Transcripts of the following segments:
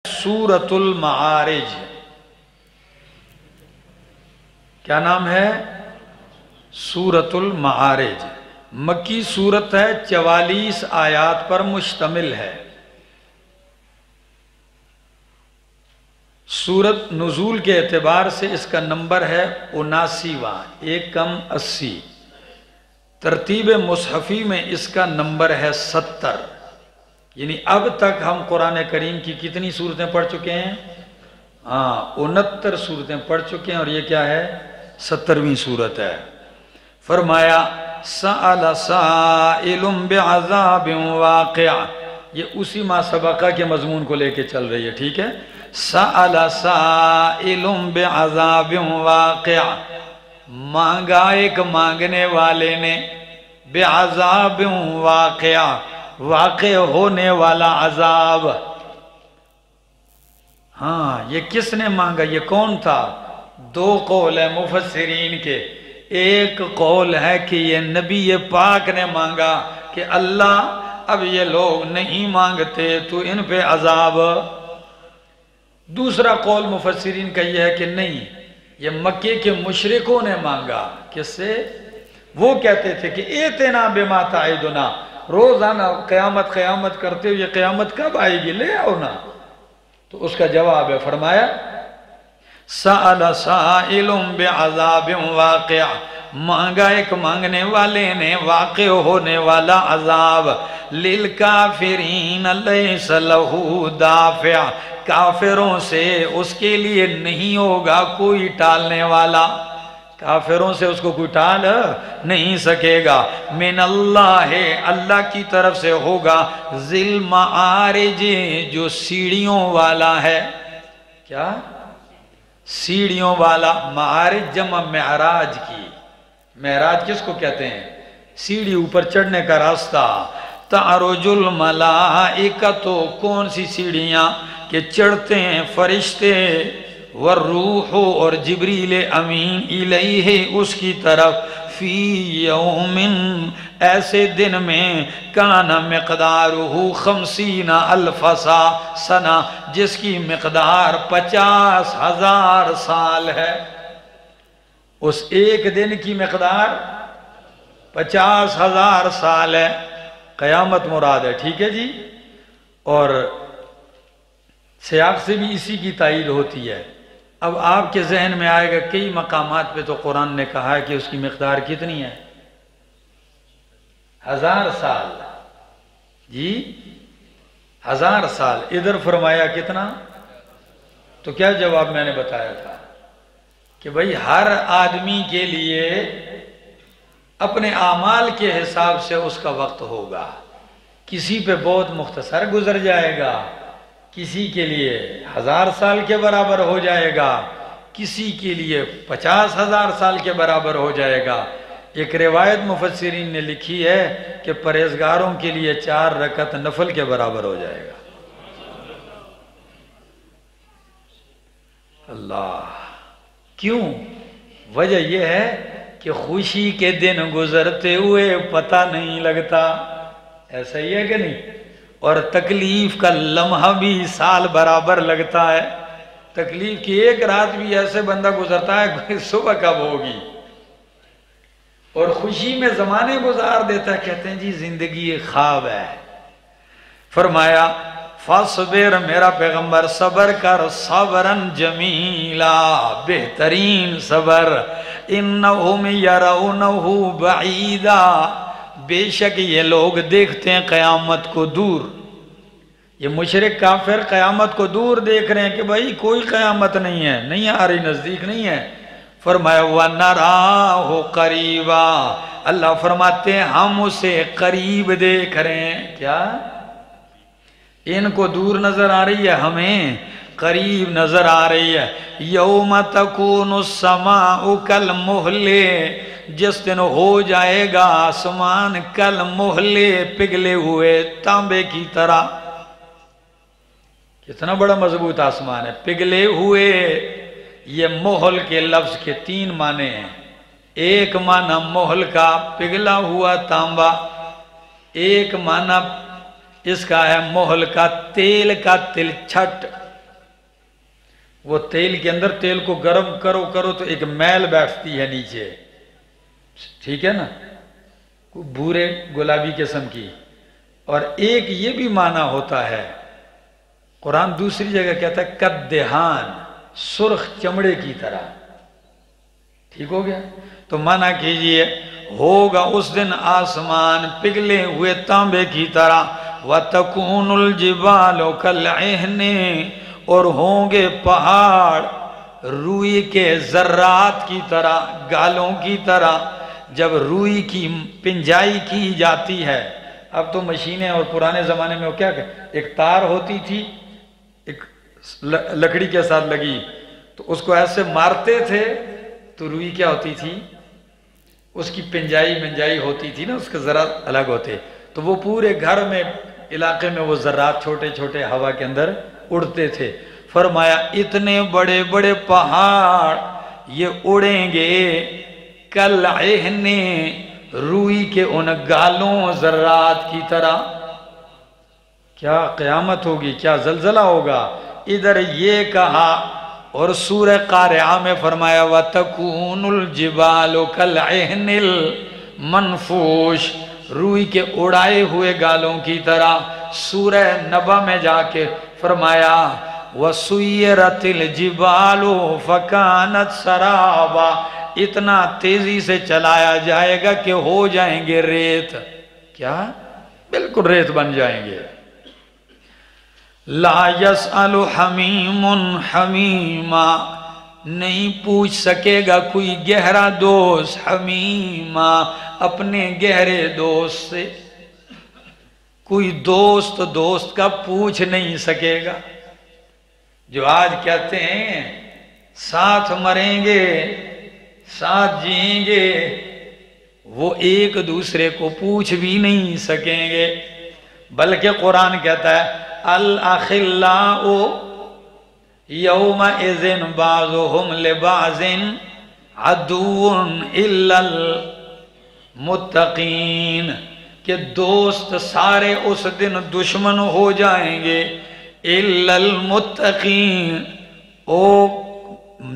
سورۃ المعارج. کیا نام ہے؟ سورۃ المعارج. مکی سورت ہے، 44 آیات پر مشتمل ہے. سورت نزول کے اعتبار سے اس کا نمبر ہے 79واں، 1 کم 80. ترتیب مصحفی میں اس کا نمبر ہے 70. یعنی اب تک ہم قرآن کریم کی کتنی صورتیں پڑھ چکے ہیں؟ 69 صورتیں پڑھ چکے ہیں، اور یہ کیا ہے؟ 70ویں صورت ہے. فرمایا سأل سائل بعذاب واقع. یہ اسی ما سبقہ کے مضمون کو لے کے چل رہی ہے، ٹھیک ہے؟ سأل سائل بعذاب واقع. مانگا ایک مانگنے والے نے، بعذاب واقع، واقع ہونے والا عذاب. یہ کس نے مانگا؟ یہ کون تھا؟ 2 قول ہے مفسرین کے. ایک قول ہے کہ یہ نبی پاک نے مانگا کہ اللہ اب یہ لوگ نہیں مانگتے تو ان پہ عذاب. دوسرا قول مفسرین کا یہ ہے کہ نہیں، یہ مکے کے مشرکوں نے مانگا. کس سے؟ وہ کہتے تھے کہ ایتنا بما تعدنا، روزانہ قیامت کرتے ہو، یہ قیامت کب آئے گی، لے آؤ نا. تو اس کا جواب ہے، فرمایا سأل سائل بعذاب واقع. مانگا ایک مانگنے والے نے واقع ہونے والا عذاب. للکافرین لیس لہ دافع. کافروں سے اس کے لیے نہیں ہوگا کوئی ٹالنے والا. کافروں سے اس کو کوئی ٹال نہیں سکے گا. من اللہ، اللہ کی طرف سے ہوگا. ذی المعارج، جو سیڑھیوں والا ہے. کیا؟ سیڑھیوں والا. معارج جمع معراج کی. معراج کس کو کہتے ہیں؟ سیڑھی، اوپر چڑھنے کا راستہ. تعرج الملائکۃ، کون سی سیڑھیاں کہ چڑھتے ہیں فرشتے، والروح، اور جبریل امین، الیہ، اس کی طرف، فی یوم، ایسے دن میں، کان مقدارہ 50,000 سنہ، جس کی مقدار 50,000 سال ہے. اس ایک دن کی مقدار 50,000 سال ہے. قیامت مراد ہے، ٹھیک ہے جی. اور سیاق سے بھی اسی کی تائید ہوتی ہے. اب آپ کے ذہن میں آئے گا کئی مقامات پہ تو قرآن نے کہا ہے کہ اس کی مقدار کتنی ہے؟ 1000 سال. جی 1000 سال. ادھر فرمایا کتنا؟ تو کیا جواب میں نے بتایا تھا کہ بھئی ہر آدمی کے لیے اپنے اعمال کے حساب سے اس کا وقت ہوگا. کسی پہ بہت مختصر گزر جائے گا، کسی کے لیے 1000 سال کے برابر ہو جائے گا، کسی کے لیے 50,000 سال کے برابر ہو جائے گا. ایک روایت مفسرین نے لکھی ہے کہ پرہیزگاروں کے لیے 4 رکعت نفل کے برابر ہو جائے گا. اللہ. کیوں؟ وجہ یہ ہے کہ خوشی کے دن گزرتے ہوئے پتہ نہیں لگتا. ایسا ہی ہے کہ نہیں؟ اور تکلیف کا لمحہ بھی سال برابر لگتا ہے. تکلیف کی ایک رات بھی ایسے بندہ گزرتا ہے کہ صبح کب ہوگی. اور خوشی میں زمانے گزار دیتا ہے. کہتے ہیں جی زندگی ایک خواب ہے. فرمایا فاصبر، میرا پیغمبر صبر کر، صبرن جمیلا، بہترین صبر. انہم یرونہ بعیدا، بے شک یہ لوگ دیکھتے ہیں قیامت کو دور. یہ مشرک کافر قیامت کو دور دیکھ رہے ہیں کہ بھائی کوئی قیامت نہیں ہے، نہیں آ رہی، نزدیک نہیں ہے. فرمایا وَنَرَاهُ قَرِيبًا، اللہ فرماتے ہیں ہم اسے قریب دیکھ رہے ہیں. کیا؟ ان کو دور نظر آ رہی ہے، ہمیں قریب نظر آ رہی ہے. یوم تکون السماء کالمہل، جس دن ہو جائے گا آسمان کالمہل، پگھلے ہوئے تانبے کی طرح. کتنا بڑا مضبوط آسمان ہے. پگھلے ہوئے، یہ مہل کے لفظ کے 3 معنی ہیں. ایک معنی مہل کا پگھلا ہوا تانبا، ایک معنی اس کا ہے مہل کا تیل کا تل چھٹ. وہ تیل کے اندر تیل کو گرم کرو تو ایک میل بیٹھتی ہے نیچے، ٹھیک ہے نا، بھورے گلابی قسم کی. اور ایک یہ بھی معنی ہوتا ہے، قرآن دوسری جگہ کہتا ہے کدہان، سرخ چمڑے کی طرح. ٹھیک ہو گیا؟ تو معنی کیجئے ہوگا اس دن آسمان پگھلے ہوئے تانبے کی طرح، وَتَكُونُ الْجِبَالُ كَالْعِهْنِ، اور ہوں گے پہاڑ روئی کے ذرات کی طرح، گالوں کی طرح. جب روئی کی پنجائی کی جاتی ہے، اب تو مشینیں، اور پرانے زمانے میں وہ کیا کہ ایک تار ہوتی تھی ایک لکڑی کے ساتھ لگی، تو اس کو ایسے مارتے تھے تو روئی کیا ہوتی تھی، اس کی پنجائی ہوتی تھی نا، اس کے ذرات الگ ہوتے، تو وہ پورے گھر میں علاقے میں وہ ذرات چھوٹے چھوٹے ہوا کے اندر اڑتے تھے. فرمایا اتنے بڑے بڑے پہاڑ یہ اڑیں گے کالعہن، روئی کے ان گالوں ذرات کی طرح. کیا قیامت ہوگی، کیا زلزلہ ہوگا. ادھر یہ کہا، اور سورہ قارعہ میں فرمایا وَتَكُونُ الْجِبَالُ كَالْعِهْنِ الْمَنْفُوشِ، روئی کے اڑائے ہوئے گالوں کی طرح. سورہ نبا میں جا کے فرمایا وَسُيِّرَتِ الْجِبَالُ فَكَانَتْ سَرَابًا، اتنا تیزی سے چلایا جائے گا کہ ہو جائیں گے ریت. کیا؟ بالکل ریت بن جائیں گے. لا يسأل حمیم حمیما، نہیں پوچھ سکے گا کوئی گہرا دوست حمیما، اپنے گہرے دوست سے. کوئی دوست کا پوچھ نہیں سکے گا. جو آج کہتے ہیں ساتھ مریں گے ساتھ جئیں گے، وہ ایک دوسرے کو پوچھ بھی نہیں سکیں گے. بلکہ قرآن کہتا ہے الْأَخِلَّاءُ يَوْمَئِذٍ بَعْضُهُمْ لِبَعْضٍ عَدُوٌّ إِلَّا الْمُتَّقِينَ، کہ دوست سارے اس دن دشمن ہو جائیں گے إِلَّا الْمُتَّقِينَ. او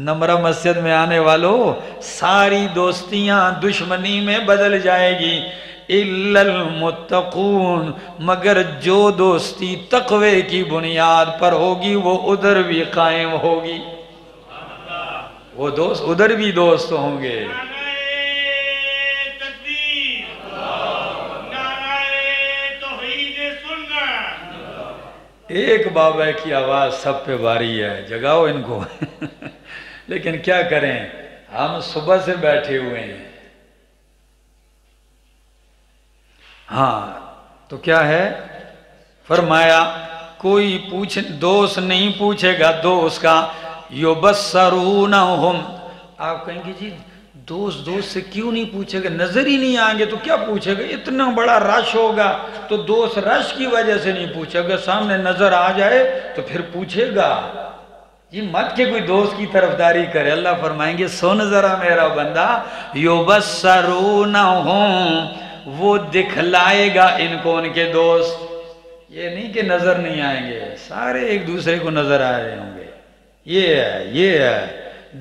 نمرہ مسجد میں آنے والوں، ساری دوستیاں دشمنی میں بدل جائے گی. إِلَّا الْمُتَّقُونَ، مگر جو دوستی تقوی کی بنیاد پر ہوگی وہ ادھر بھی قائم ہوگی. وہ دوست ادھر بھی دوست ہوں گے. ایک بابا کی آواز سب پہ باری ہے، جگاؤ ان کو. لیکن کیا کریں، ہم صبح سے بیٹھے ہوئے ہیں. ہاں تو کیا ہے، فرمایا کوئی دوست نہیں پوچھے گا دوست کا. یبصرونہم، آپ کہیں گے جی دوست سے کیوں نہیں پوچھے گا، نظر ہی نہیں آئیں گے تو کیا پوچھے گا، اتنا بڑا رش ہوگا تو دوست رش کی وجہ سے نہیں پوچھے گا، سامنے نظر آ جائے تو پھر پوچھے گا. جی مت کہ کوئی دوست کی طرفداری کرے. اللہ فرمائیں گے سن ذرا میرا بندہ، یبصرونہم، وہ دکھلائے گا ان کو ان کے دوست. یہ نہیں کہ نظر نہیں آئیں گے، سارے ایک دوسرے کو نظر آ رہے ہوں گے. یہ ہے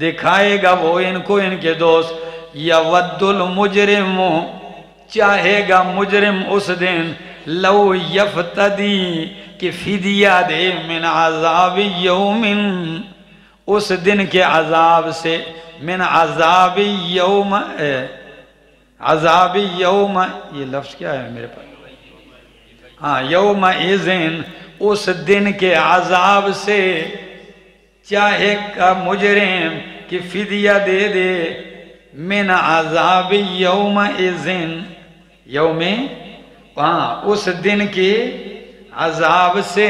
دکھائے گا وہ ان کو ان کے دوست. یود المجرم، چاہے گا مجرم اس دن، لو یفتدی، کہ فدیہ دے، من عذاب یوم، اس دن کے عذاب سے، من عذاب یوم، عذاب یوم، یہ لفظ کیا ہے میرے پاس، ہاں یوم اذن، اس دن کے عذاب سے چاہے کا مجرم کہ فدیہ دے دے، من عذاب یوم اذن، یوم، ہاں اس دن کے عذاب سے.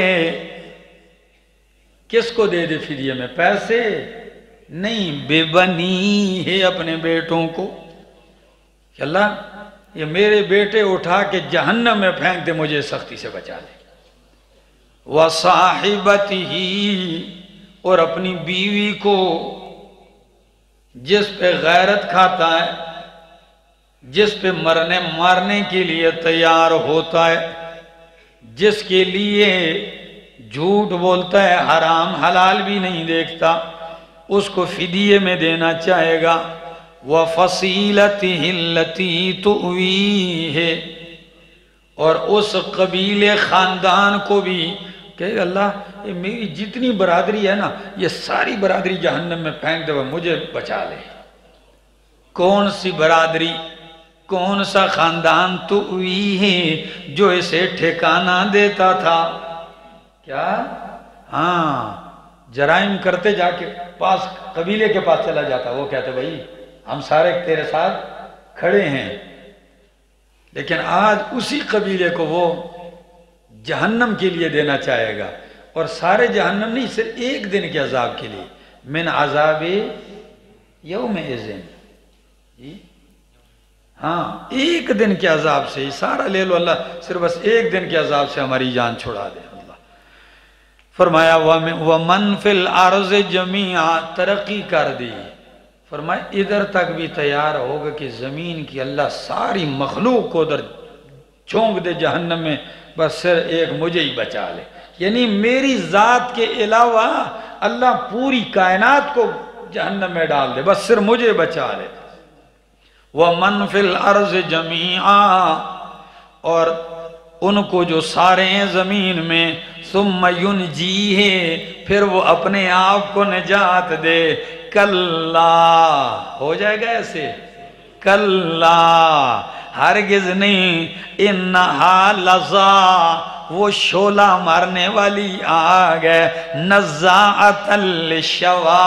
کس کو دے دے فدیہ میں؟ پیسے نہیں، بے بنی ہے اپنے بیٹوں کو، کہ اللہ یہ میرے بیٹے اٹھا کے جہنم میں پھینک دے، مجھے سختی سے بچا لے. وَصَاحِبَتِهِ، اور اپنی بیوی کو، جس پہ غیرت کھاتا ہے، جس پہ مارنے کے لیے تیار ہوتا ہے، جس کے لیے جھوٹ بولتا ہے، حرام حلال بھی نہیں دیکھتا، اس کو فدیے میں دینا چاہے گا۔ وَفَصِيلَتِهِ الَّتِي تُؤْوِيهِ، اور اس قبیلے خاندان کو بھی کہ اللہ یہ میری جتنی برادری ہے نا، یہ ساری برادری جہنم میں پھینک دے، مجھے بچا لے۔ کون سی برادری، کون سا خاندان؟ تُؤْوِيهِ، جو اسے ٹھکانہ دیتا تھا۔ کیا؟ ہاں، جرائم کرتے جا کے پاس قبیلے کے پاس چلا جاتا، وہ کہتے بھائی ہم سارے تیرے ساتھ کھڑے ہیں، لیکن آج اسی قبیلے کو وہ جہنم کے لیے دینا چاہے گا، اور سارے جہنم نہیں، صرف ایک دن کے عذاب کے لیے، من عذاب یومئذ، ہاں ایک دن کے عذاب سے، سارا لے لو اللہ، صرف بس ایک دن کے عذاب سے ہماری جان چھڑا دے۔ اللہ فرمایا وَمَنْ فِي الْأَرْضِ جَمِيعًا، ترقی کر دی، فرمایا ادھر تک بھی تیار ہوگا کہ زمین کی اللہ ساری مخلوق کو ادھر چھونک دے جہنم میں، بس صرف ایک مجھے ہی بچا لے، یعنی میری ذات کے علاوہ اللہ پوری کائنات کو جہنم میں ڈال دے، بس صرف مجھے بچا لے۔ وَمَنْ فِي الْأَرْضِ جَمِيعًا، اور ان کو جو سارے ہیں زمین میں، ثُمَّ يُنْجِيهِ، پھر وہ اپنے آپ کو نجات دے۔ کلا، ہو جائے گا ایسے؟ کلا، ہرگز نہیں، انہا لظا، وہ شعلہ مارنے والی آگ ہے، نزاعۃ للشوا،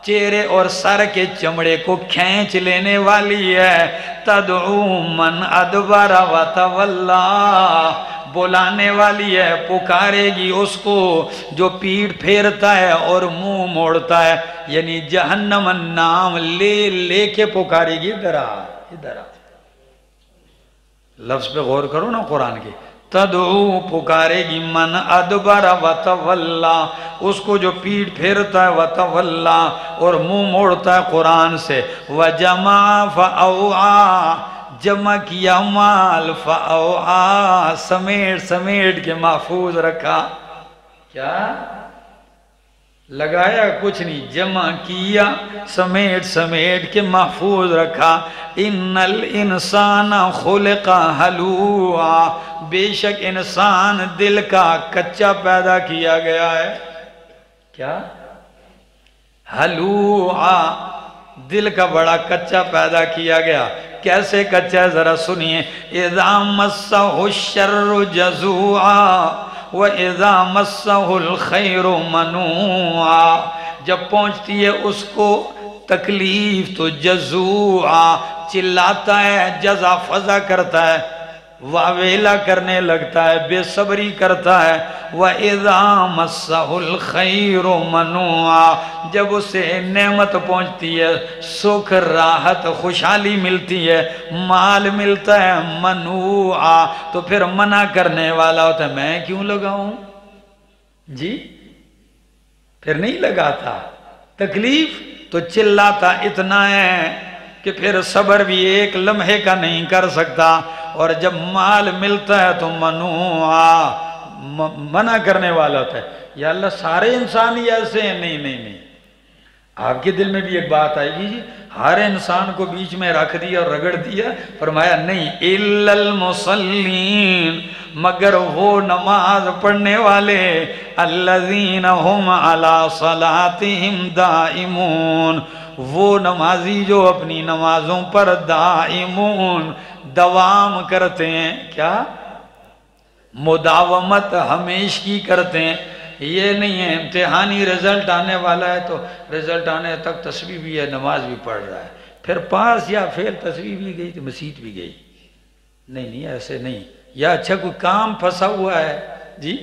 چہرے اور سر کے چمڑے کو کھینچ لینے والی ہے، تدعو من ادبر وتولا، بلانے والی ہے، پکارے گی اس کو جو پیٹھ پھیرتا ہے اور منہ موڑتا ہے، یعنی جہنم نام لے لے کے پکارے گی، ادھر آ ادھر آ۔ لفظ پہ غور کرو نا قرآن کے، تدعو، پکارے گی، من ادبر وتولا، اس کو جو پیٹھ پھیرتا ہے، وتولا، اور منہ موڑتا ہے قرآن سے، وجمع فاوعا، جمع کیا مال، فاوعا، سمیٹ سمیٹ کے محفوظ رکھا، کیا؟ لگایا کچھ نہیں، جمع کیا سمیٹ سمیٹ کے محفوظ رکھا۔ ان الانسان خلق ہلوعا، بے شک انسان دل کا کچا پیدا کیا گیا ہے، کیا؟ ہلوعا، دل کا بڑا کچا پیدا کیا گیا، کیسے کچا ذرا سنیے، اذا مسہ الشر جزوعا وَإِذَا مَسَّهُ الْخَيْرُ مَنُوعًا، جب پہنچتی ہے اس کو تکلیف تو جزوعا، چلاتا ہے، جزا فضا کرتا ہے، واویلا کرنے لگتا ہے، بے صبری کرتا ہے۔ وَإِذَا مَسَّهُ الْخَيْرُ مَنُوعًا، جب اسے نعمت پہنچتی ہے، سکھ راحت خوشحالی ملتی ہے، مال ملتا ہے، منوعا، تو پھر منع کرنے والا ہوتا ہے، میں کیوں لگاؤں جی، پھر نہیں لگاتا، تکلیف تو چلاتا اتنا ہے کہ پھر صبر بھی ایک لمحے کا نہیں کر سکتا، اور جب مال ملتا ہے تو منوعا، منع کرنے والا ہوتا ہے۔ یا اللہ سارے انسان ہی ایسے ہیں؟ نہیں نہیں نہیں، آپ کے دل میں بھی ایک بات آئے گی جی، ہر انسان کو بیچ میں رکھ دیا اور رگڑ دیا، فرمایا نہیں، الا المصلین، مگر وہ نماز پڑھنے والے، الذین هم علی صلاتہم دائمون، وہ نمازی جو اپنی نمازوں پر دائمون، دوام کرتے ہیں، کیا؟ مداومت ہمیشگی کرتے ہیں، یہ نہیں ہے امتحانی رزلٹ آنے والا ہے تو رزلٹ آنے تک تسبیح بھی ہے، نماز بھی پڑھ رہا ہے، پھر پاس یا فیل، تسبیح بھی گئی تو مسجد بھی گئی، نہیں نہیں ایسے نہیں، یا اچھا کوئی کام پھنسا ہوا ہے جی،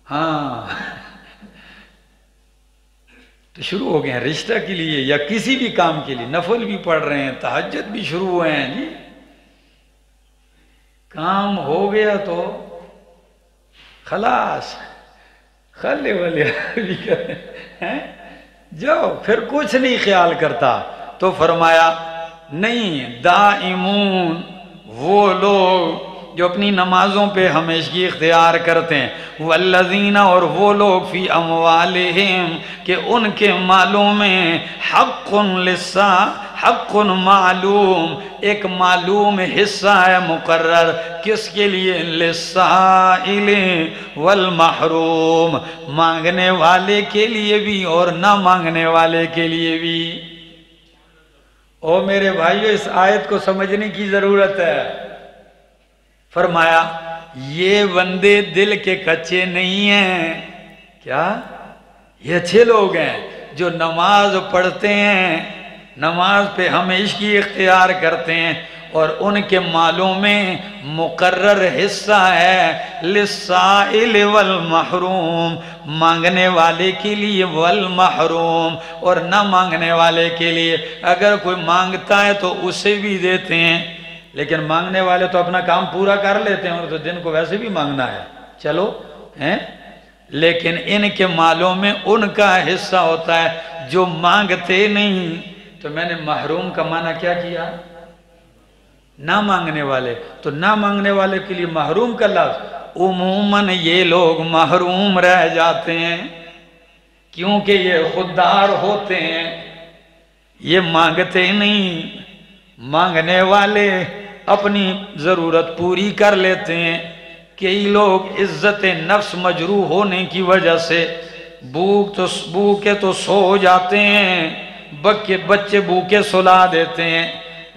ہاں تو شروع ہو گئے ہیں رشتہ کے لیے یا کسی بھی کام کے لیے، نفل بھی پڑھ رہے ہیں، تہجد بھی شروع ہوئے ہیں جی، کام ہو گیا تو خلاص، خلے والے بھی کریں، جاؤ، پھر کچھ نہیں خیال کرتا۔ تو فرمایا نہیں، دائمون، وہ لوگ جو اپنی نمازوں پہ ہمیشگی اختیار کرتے ہیں، والذین اور وہ لوگ فی اموالہم کہ ان کے مالوں میں حق حق معلوم ایک معلوم حصہ ہے مقرر، کس کے لیے؟ للسائل والمحروم، مانگنے والے کے لیے بھی اور نہ مانگنے والے کے لیے بھی۔ او میرے بھائیو، اس آیت کو سمجھنے کی ضرورت ہے۔ فرمایا یہ بندے دل کے کچے نہیں ہیں، کیا؟ یہ اچھے لوگ ہیں جو نماز پڑھتے ہیں، نماز پہ ہمیشگی اختیار کرتے ہیں، اور ان کے مالوں میں مقرر حصہ ہے للسائل والمحروم، مانگنے والے کے لیے، والمحروم اور نہ مانگنے والے کے لیے۔ اگر کوئی مانگتا ہے تو اسے بھی دیتے ہیں، لیکن مانگنے والے تو اپنا کام پورا کر لیتے ہیں، اور تو دن کو ویسے بھی مانگنا ہے، چلو ہیں، لیکن ان کے مالوں میں ان کا حصہ ہوتا ہے جو مانگتے نہیں۔ تو میں نے محروم کا معنی کیا کیا؟ نہ مانگنے والے۔ تو نہ مانگنے والے کے لیے محروم کا لفظ، عموماً یہ لوگ محروم رہ جاتے ہیں کیونکہ یہ خوددار ہوتے ہیں، یہ مانگتے نہیں، مانگنے والے اپنی ضرورت پوری کر لیتے ہیں۔ کئی لوگ عزت نفس مجروح ہونے کی وجہ سے بھوکے تو سو جاتے ہیں، بچے بھوکے سلا دیتے ہیں،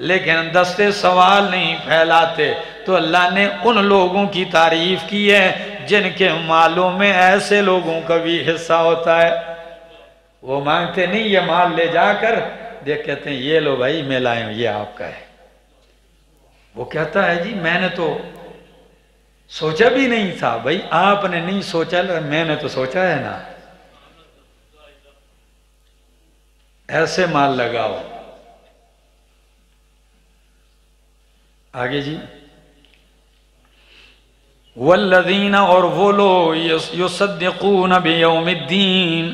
لیکن دستے سوال نہیں پھیلاتے۔ تو اللہ نے ان لوگوں کی تعریف کی ہے جن کے مالوں میں ایسے لوگوں کا بھی حصہ ہوتا ہے۔ وہ مانگتے نہیں، یہ مال لے جا کر دیکھ کہتے ہیں یہ لو بھائی میں لائے ہوں، یہ آپ کا ہے۔ وہ کہتا ہے جی میں نے تو سوچا بھی نہیں تھا۔ بھائی آپ نے نہیں سوچا، میں نے تو سوچا ہے نا۔ ایسے مال لگاؤ۔ آگے جی، والذین اور وہ لوگ یصدقون بیوم الدین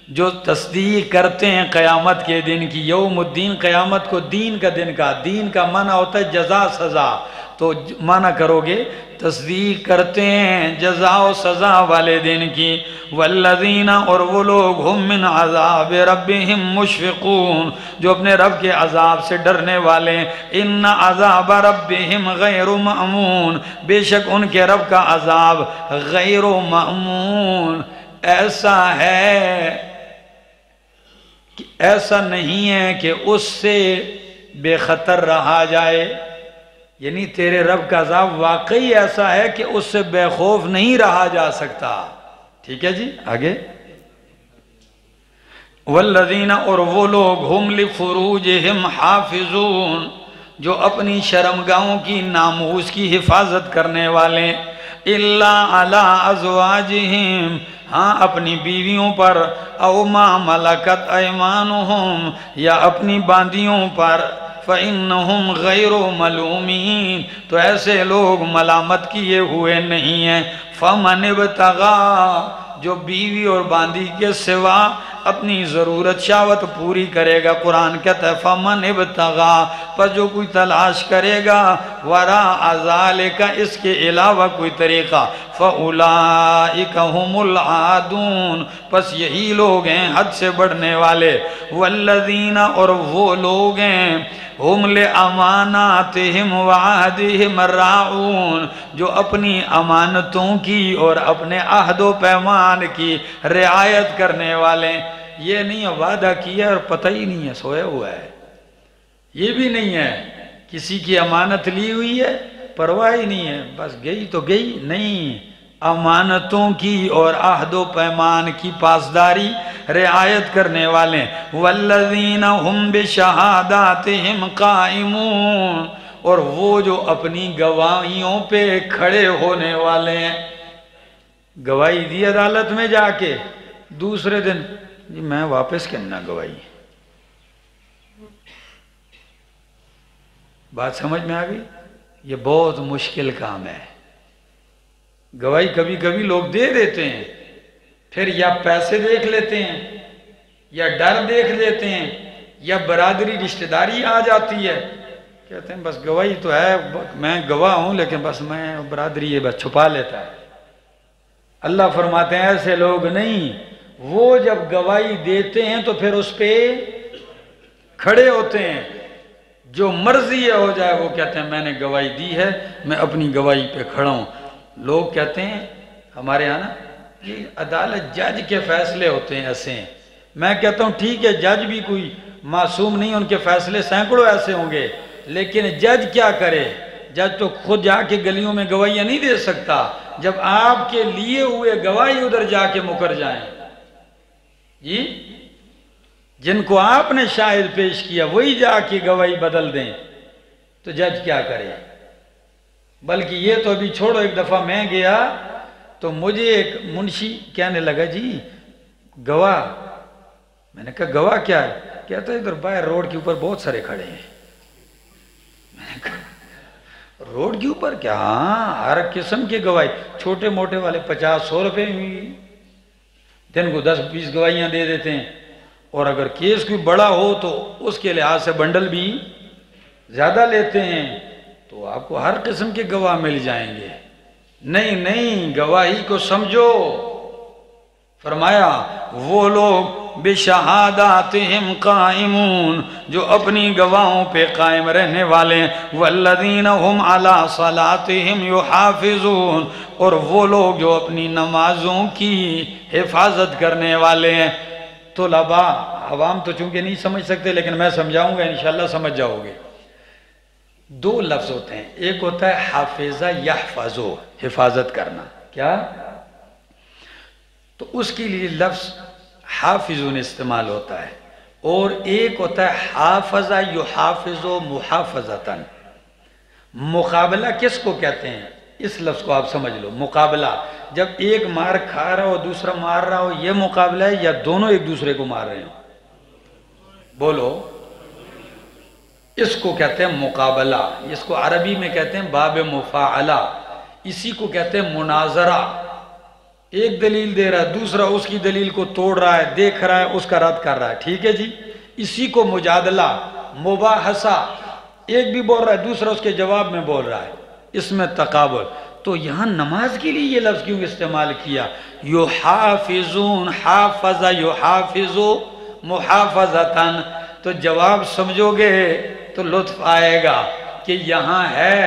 جو تصدیق کرتے ہیں قیامت کے دن کی۔ یوم الدین قیامت کو دین کا دن کا، دین کا معنی ہوتا ہے جزا سزا، تو معنی کرو گے تصدیق کرتے ہیں جزا و سزا والے دن کی۔ والذین اور وہ لوگ ہم من عذاب ربہم مشفقون جو اپنے رب کے عذاب سے ڈرنے والے ہیں۔ ان عذاب ربہم غیر مأمون بے شک ان کے رب کا عذاب غیر مأمون ایسا ہے، ایسا نہیں ہے کہ اس سے بے خطر رہا جائے، یعنی تیرے رب کا عذاب واقعی ایسا ہے کہ اس سے بے خوف نہیں رہا جا سکتا۔ ٹھیک ہے جی، آگے۔ والذین اور وہ لوگ ہم لفروجہم حافظون جو اپنی شرمگاہوں کی ناموس کی حفاظت کرنے والے، الا علی ازواجہم ہاں اپنی بیویوں پر، او ما ملکت ایمانہم یا اپنی باندیوں پر، فَإِنَّهُمْ غَيْرُ مَلُومِينَ تو ایسے لوگ ملامت کیے ہوئے نہیں ہیں۔ فَمَنِ ابْتَغَا جو بیوی اور باندی کے سوا اپنی ضرورت شہوت پوری کرے گا، قرآن کہتا ہے فَمَنِ ابْتَغَا پر جو کوئی تلاش کرے گا، وَرَاءَ ذَلِكَ اس کے علاوہ کوئی طریقہ، فَأُولَئِكَ هُمُ الْعَادُونَ پس یہی لوگ ہیں حد سے بڑھنے والے۔ وَالَّذِينَ اور وہ لوگ ہیں ہم لِأَمَانَاتِهِمْ وَعَهْدِهِمْ رَاعُونَ جو اپنی امانتوں کی اور اپنے عہد و پیمان کی رعایت کرنے والے۔ یہ نہیں وعدہ کیا اور پتہ ہی نہیں ہے، سویا ہوا ہے، یہ بھی نہیں ہے کسی کی امانت لی ہوئی ہے پرواہ ہی نہیں ہے، بس گئی تو گئی نہیں، امانتوں کی اور عہد و پیمان کی پاسداری رعایت کرنے والے۔ والذین ہم بشہاداتہم قائمون اور وہ جو اپنی گواہیوں پہ کھڑے ہونے والے ہیں۔ گواہی دی عدالت میں جا کے دوسرے دن جی میں واپس کرنا گواہی، بات سمجھ میں آ گئی؟ یہ بہت مشکل کام ہے۔ گواہی کبھی کبھی لوگ دے دیتے ہیں، پھر یا پیسے دیکھ لیتے ہیں یا ڈر دیکھ لیتے ہیں یا برادری رشتہ داری آ جاتی ہے، کہتے ہیں بس گواہی تو ہے، میں گواہ ہوں لیکن بس میں برادری یہ بس چھپا لیتا ہے۔ اللہ فرماتے ہیں ایسے لوگ نہیں، وہ جب گواہی دیتے ہیں تو پھر اس پہ کھڑے ہوتے ہیں، جو مرضی ہے ہو جائے، وہ کہتے ہیں میں نے گواہی دی ہے، میں اپنی گواہی پہ کھڑا ہوں۔ لوگ کہتے ہیں ہمارے ہاں نا یہ عدالت جج کے فیصلے ہوتے ہیں ایسے ہیں، میں کہتا ہوں ٹھیک ہے جج بھی کوئی معصوم نہیں، ان کے فیصلے سینکڑوں ایسے ہوں گے، لیکن جج کیا کرے؟ جج تو خود جا کے گلیوں میں گواہیاں نہیں دے سکتا، جب آپ کے لیے ہوئے گواہی ادھر جا کے مکر جائیں، جی جن کو آپ نے شاہد پیش کیا وہی جا کے گواہی بدل دیں تو جج کیا کرے؟ بلکہ یہ تو ابھی چھوڑو، ایک دفعہ میں گیا تو مجھے ایک منشی کہنے لگا جی گواہ، میں نے کہا گواہ کیا ہے؟ کہتا ہے ادھر باہر روڈ کے اوپر بہت سارے کھڑے ہیں۔ میں نے کہا روڈ کے اوپر کیا؟ ہاں ہر قسم کی گواہی، چھوٹے موٹے والے 50-100 روپے میں دن کو 10-20 گواہیاں دے دیتے ہیں، اور اگر کیس کوئی بڑا ہو تو اس کے لحاظ سے بنڈل بھی زیادہ لیتے ہیں، تو آپ کو ہر قسم کے گواہ مل جائیں گے۔ نہیں نہیں، گواہی کو سمجھو۔ فرمایا وہ لوگ بشہاداتہم قائمون، جو اپنی گواہوں پہ قائم رہنے والے ہیں، والذین ہم علی صلاتہم یحافظون، اور وہ لوگ جو اپنی نمازوں کی حفاظت کرنے والے ہیں۔ طلباء عوام تو چونکہ نہیں سمجھ سکتے لیکن میں سمجھاؤں گا انشاءاللہ سمجھ جاؤ گے۔ دو لفظ ہوتے ہیں، ایک ہوتا ہے حافظہ یحفظو، حفاظت کرنا، کیا؟ تو اس کے لیے لفظ حافظون استعمال ہوتا ہے، اور ایک ہوتا ہے حافظہ یحافظو محافظتاً۔ مقابلہ کس کو کہتے ہیں؟ اس لفظ کو آپ سمجھ لو، مقابلہ جب ایک مار کھا رہا ہو دوسرا مار رہا ہو، یہ مقابلہ ہے، یا دونوں ایک دوسرے کو مار رہے ہو؟ بولو، اس کو کہتے ہیں مقابلہ، اس کو عربی میں کہتے ہیں باب مفاعلہ، اسی کو کہتے ہیں مناظرہ۔ ایک دلیل دے رہا ہے، دوسرا اس کی دلیل کو توڑ رہا ہے، دیکھ رہا ہے، اس کا رد کر رہا ہے، ٹھیک ہے جی؟ اسی کو مجادلہ، مباحثہ، ایک بھی بول رہا ہے دوسرا اس کے جواب میں بول رہا ہے، اس میں تقابل۔ تو یہاں نماز کے لیے یہ لفظ کیوں استعمال کیا؟ یحافظون، حافظ یحافظو محافظتاً۔ تو جواب سمجھو گے تو لطف آئے گا کہ یہاں ہے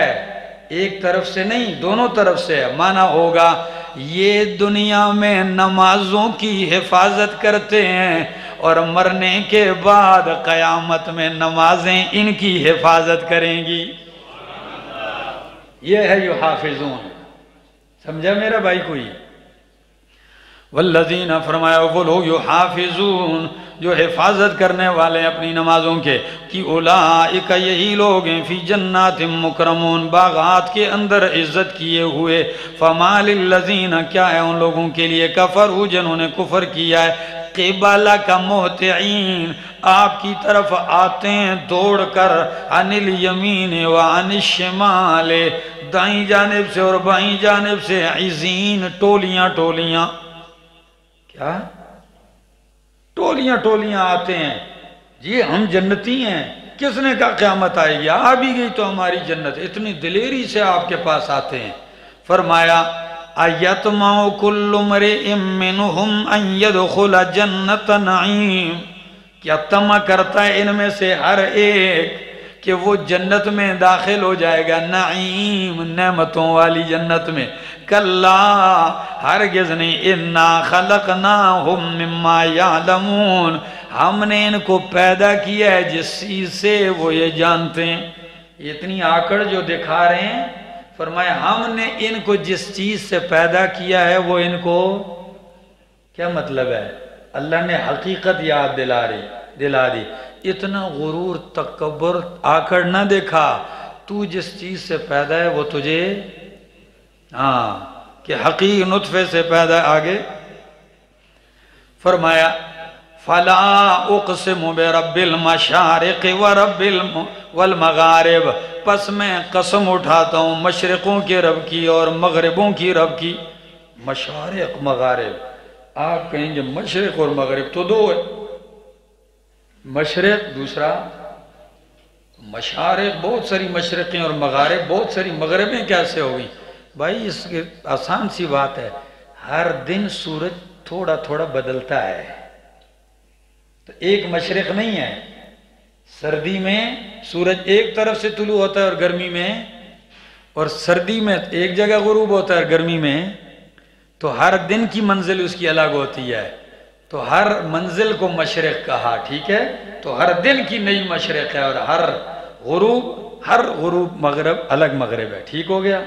ایک طرف سے نہیں، دونوں طرف سے ہے۔ معنی ہوگا یہ دنیا میں نمازوں کی حفاظت کرتے ہیں، اور مرنے کے بعد قیامت میں نمازیں ان کی حفاظت کریں گی۔ یہ ہے یحافظون، سمجھا میرا بھائی کوئی؟ والذین، فرمایا وہ لوگ یحافظون جو حفاظت کرنے والے اپنی نمازوں کے، کہ اولئک یہی لوگ ہیں، فی جنات مکرمون، باغات کے اندر عزت کیے ہوئے۔ فما للذین، کیا ہے ان لوگوں کے لیے، کفروا جنہوں نے کفر کیا ہے، قبلک مہطعین، آپ کی طرف آتے ہیں دوڑ کر، عن الیمین وعن الشمال، دائیں جانب سے اور بائیں جانب سے، عزین، ٹولیاں ٹولیاں، کیا؟ ٹولیاں ٹولیاں آتے ہیں، جی ہم جنتی ہیں، کس نے کہا قیامت آئے گی؟ آ بھی گئی تو ہماری جنت، اتنی دلیری سے آپ کے پاس آتے ہیں۔ فرمایا ایطمع کل امرئ منہم ان یدخل جنت نعیم، کیا طمع کرتا ہے ان میں سے ہر ایک کہ وہ جنت میں داخل ہو جائے گا، نعیم، نعمتوں والی جنت میں؟ کلا، ہرگز نہیں، انا خلقناہم مما یعلمون، ہم نے ان کو پیدا کیا ہے جس چیز سے وہ یہ جانتے ہیں۔ اتنی آکڑ جو دکھا رہے ہیں، فرمایا ہم نے ان کو جس چیز سے پیدا کیا ہے وہ ان کو، کیا مطلب ہے؟ اللہ نے حقیقت یاد دلا دی۔ اتنا غرور، تکبر، آکڑ نہ دیکھا، تو جس چیز سے پیدا ہے وہ تجھے، ہاں کہ حقیقی نطفے سے پیدا ہے۔ آگے فرمایا فلا اقسم برب المشارق ورب والمغارب، پس میں قسم اٹھاتا ہوں مشرقوں کے رب کی اور مغربوں کی رب کی۔ مشارق مغارب، آپ کہیں گے مشرق اور مغرب تو دو ہے، مشرق دوسرا مشارق بہت ساری مشرقیں اور مغارب بہت ساری مغربیں کیسے ہو گئی؟ بھائی اس کی آسان سی بات ہے، ہر دن سورج تھوڑا تھوڑا بدلتا ہے، تو ایک مشرق نہیں ہے۔ سردی میں سورج ایک طرف سے طلوع ہوتا ہے اور گرمی میں، اور سردی میں ایک جگہ غروب ہوتا ہے اور گرمی میں، تو ہر دن کی منزل اس کی الگ ہوتی ہے، تو ہر منزل کو مشرق کہا، ٹھیک ہے؟ تو ہر دن کی نئی مشرق ہے، اور ہر غروب مغرب الگ مغرب ہے، ٹھیک ہو گیا؟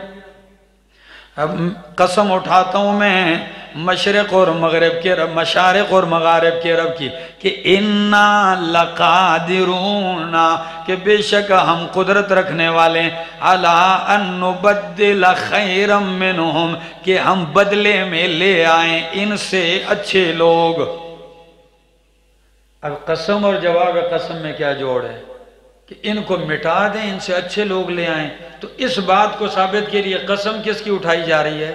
اب قسم اٹھاتا ہوں میں مشرق اور مغرب کے رب، مشارق اور مغارب کے رب کی، کہ اِنَّا لَقَادِرُونَ، کہ بے شک ہم قدرت رکھنے والے، عَلَىٰ أَن نُبَدِّلَ خَيْرًا مِّنْهُمْ، کہ ہم بدلے میں لے آئیں ان سے اچھے لوگ۔ اب قسم اور جواب قسم میں کیا جوڑ ہے؟ کہ ان کو مٹا دیں، ان سے اچھے لوگ لے آئیں، تو اس بات کو ثابت کے لیے قسم کس کی اٹھائی جا رہی ہے؟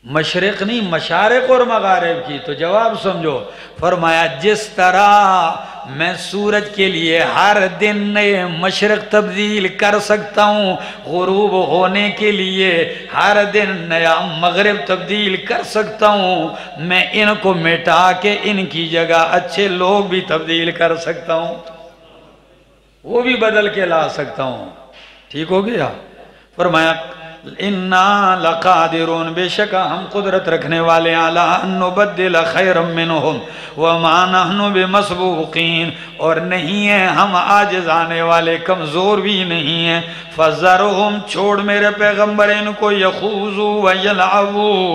مشرق نہیں، مشارق اور مغارب کی۔ تو جواب سمجھو، فرمایا جس طرح میں سورج کے لیے ہر دن نئے مشرق تبدیل کر سکتا ہوں، غروب ہونے کے لیے ہر دن نیا مغرب تبدیل کر سکتا ہوں، میں ان کو مٹا کے ان کی جگہ اچھے لوگ بھی تبدیل کر سکتا ہوں، وہ بھی بدل کے لا سکتا ہوں، ٹھیک ہو گیا؟ فرمایا اِنَّا لَقَادِرُونَ، بے شک ہم قدرت رکھنے والے، عَلَىٰ أَن نُبَدِّلَ خَيْرًا مِّنْهُمْ وَمَا نَحْنُ بِمَسْبُوقِينَ، اور نہیں ہیں ہم عاجز آنے والے، کمزور بھی نہیں ہیں۔ فَذَرْهُمْ، چھوڑ میرے پیغمبر ان کو، يَخُوضُوا وَيَلْعَبُوا،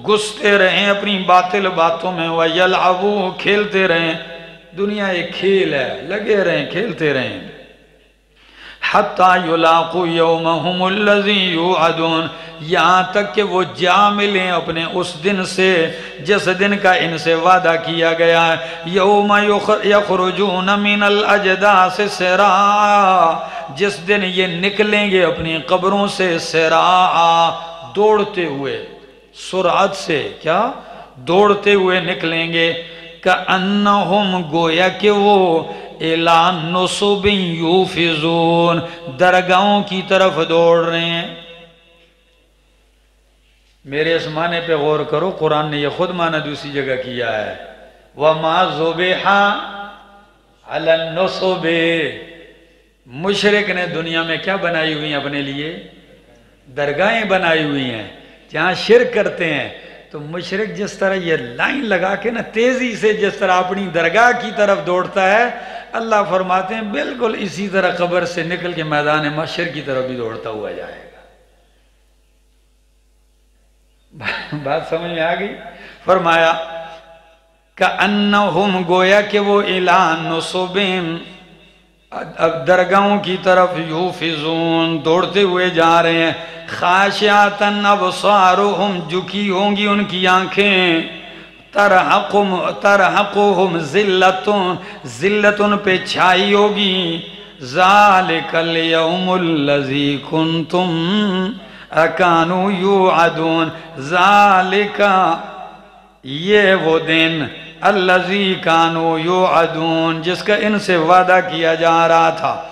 گھستے رہیں اپنی باطل باتوں میں، وَيَلْعَبُوا، کھیلتے رہیں، دنیا ایک کھیل ہے، لگے رہیں کھیلتے رہیں، حَتَّى يُلَاقُوا يَوْمَهُمُ الَّذِي يُوعَدُونَ، یہاں تک کہ وہ جا ملیں اپنے اس دن سے جس دن کا ان سے وعدہ کیا گیا ہے۔ یوم یخرجون من الاجداث سراعا، جس دن یہ نکلیں گے اپنی قبروں سے، سراعا، دوڑتے ہوئے، سرعت سے، کیا؟ دوڑتے ہوئے نکلیں گے، کأنہم، گویا کہ وہ، اِلَىٰ نُصُبٍ یُوفِضُونَ، درگاہوں کی طرف دوڑ رہے ہیں۔ میرے اس معنی پہ غور کرو، قرآن نے یہ خود معنی دوسری جگہ کیا ہے، وَمَا ذُبِحَ عَلَى النُّصُبِ، مشرک نے دنیا میں کیا بنائی ہوئی ہیں اپنے لیے؟ درگاہیں بنائی ہوئی ہیں جہاں شرک کرتے ہیں۔ تو مشرک جس طرح یہ لائن لگا کے نا تیزی سے جس طرح اپنی درگاہ کی طرف دوڑتا ہے، اللہ فرماتے ہیں بالکل اسی طرح قبر سے نکل کے میدان محشر کی طرف بھی دوڑتا ہوا جائے گا۔ بات سمجھ میں آ گئی؟ فرمایا کأنہم، گویا کہ وہ، اِلَىٰ نُصُبٍ، اب درگاہوں کی طرف، یوفضون، دوڑتے ہوئے جا رہے ہیں، خاشعۃ ابصارہم، جھکی ہوں گی ان کی آنکھیں، ترحقہم ذلۃ، ذلت ان پہ چھائی ہوگی، ذالک الیوم الذی کنتم کانوا یوعدون، ذالک، یہ وہ دن، الذی کانوا یوعدون، جس کا ان سے وعدہ کیا جا رہا تھا۔